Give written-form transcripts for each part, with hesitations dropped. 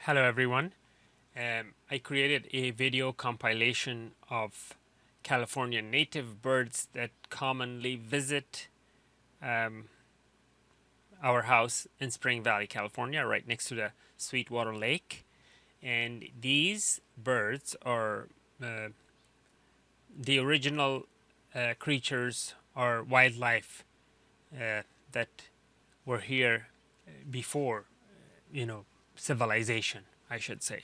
Hello everyone. I created a video compilation of California native birds that commonly visit um, our house in Spring Valley, California, right next to the Sweetwater Lake. And these birds are uh, the original creatures or wildlife that were here before, you know, civilization, I should say.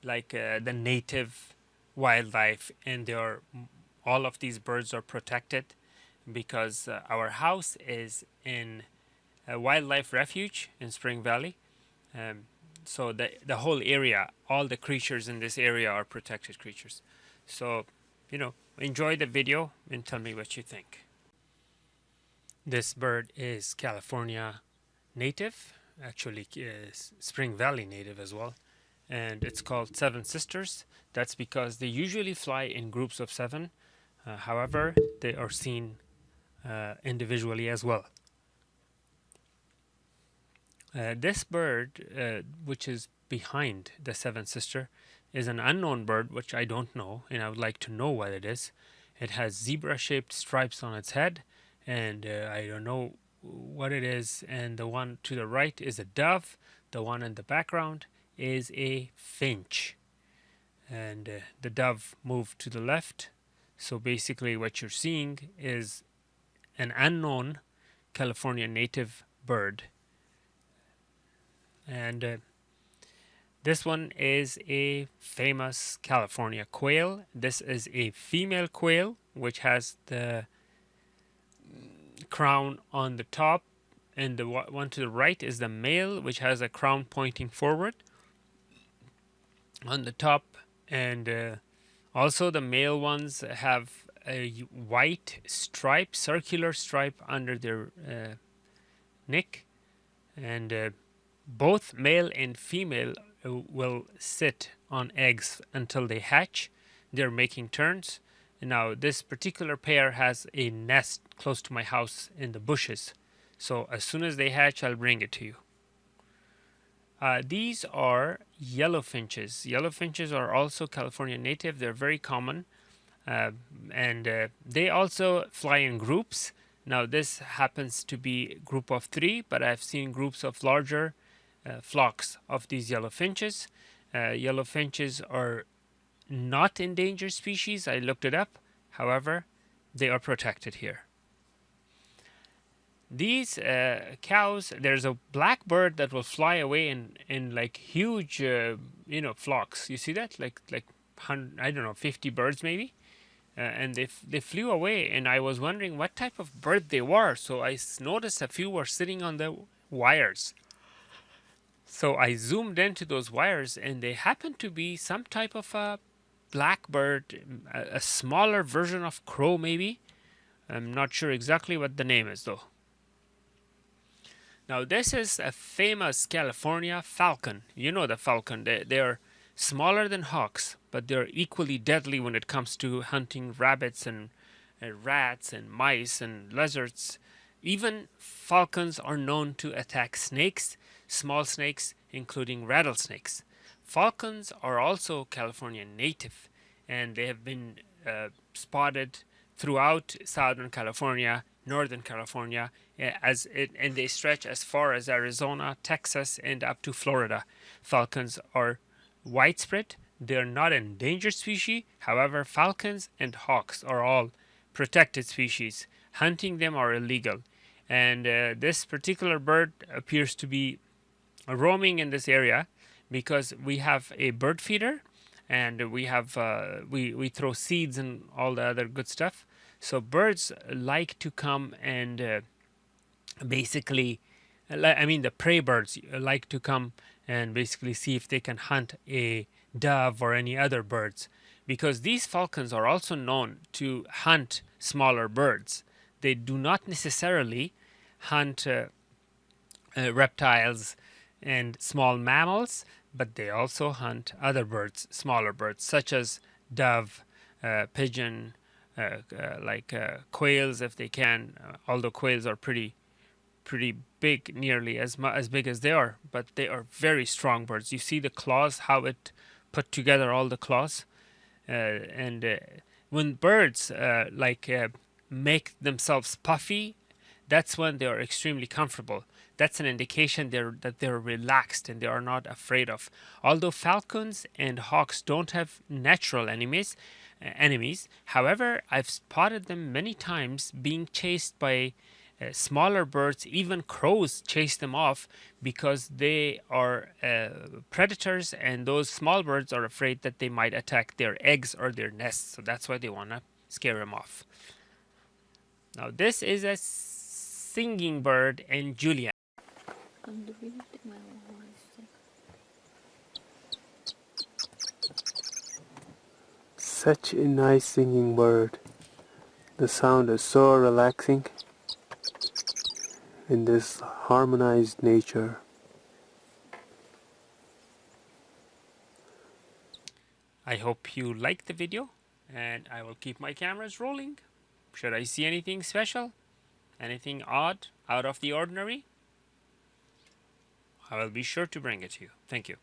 Like the native wildlife, and all of these birds are protected because our house is in a wildlife refuge in Spring Valley. Um, so the whole area, all the creatures in this area are protected creatures. So, enjoy the video and tell me what you think. This bird is California native, actually Spring Valley native as well, and it's called Seven Sisters. That's because they usually fly in groups of seven. However, they are seen individually as well. This bird, which is behind the Seven Sister, is an unknown bird which I don't know, and I would like to know what it is. It has zebra-shaped stripes on its head, and I don't know what it is. And the one to the right is a dove. The one in the background is a finch, and the dove moved to the left. So basically, what you're seeing is an unknown California native bird, and this one is a famous California quail. This is a female quail which has the crown on the top, and the one to the right is the male which has a crown pointing forward on the top. And also the male ones have a white stripe, circular stripe under their neck, and both male and female will sit on eggs until they hatch. They're making turns. Now this particular pair has a nest close to my house in the bushes, so as soon as they hatch I'll bring it to you. These are yellow finches. Yellow finches are also California native. They're very common, and they also fly in groups. Now this happens to be a group of 3, but I've seen groups of larger flocks of these yellow finches. Yellow finches are not endangered species. I looked it up. However, they are protected here. These cows, there's a blackbird that will fly away in like huge, flocks. You see that? Like I don't know, 50 birds maybe. And they flew away, and I was wondering what type of bird they were. So I noticed a few were sitting on the wires. So I zoomed into those wires, and they happened to be some type of a blackbird, a smaller version of crow maybe. I'm not sure exactly what the name is though. Now this is a famous California falcon. You know the falcon. They're smaller than hawks, but they're equally deadly when it comes to hunting rabbits and rats and mice and lizards. Even falcons are known to attack snakes, small snakes, including rattlesnakes. Falcons are also California native, and they have been spotted throughout Southern California, Northern California, and they stretch as far as Arizona, Texas, and up to Florida. Falcons are widespread. They are not an endangered species. However, falcons and hawks are all protected species. Hunting them are illegal. And this particular bird appears to be roaming in this area because we have a bird feeder, and we have we throw seeds and all the other good stuff. So birds like to come and basically, the prey birds like to come and basically see if they can hunt a dove or any other birds, because these falcons are also known to hunt smaller birds. They do not necessarily hunt reptiles and small mammals, but they also hunt other birds, smaller birds, such as dove, pigeon, like quails if they can, although quails are pretty pretty big, nearly as big as they are, but they are very strong birds. You see the claws, how it put together all the claws, and when birds make themselves puffy, that's when they are extremely comfortable. That's an indication that they're relaxed and they are not afraid of. Although falcons and hawks don't have natural enemies, however, I've spotted them many times being chased by smaller birds. Even crows chase them off because they are predators, and those small birds are afraid that they might attack their eggs or their nests. So that's why they want to scare them off. Now, this is a singing bird and Julia. Such a nice singing bird. The sound is so relaxing in this harmonized nature. I hope you liked the video, and I will keep my cameras rolling. Should I see anything special, anything odd, out of the ordinary, I will be sure to bring it to you. Thank you.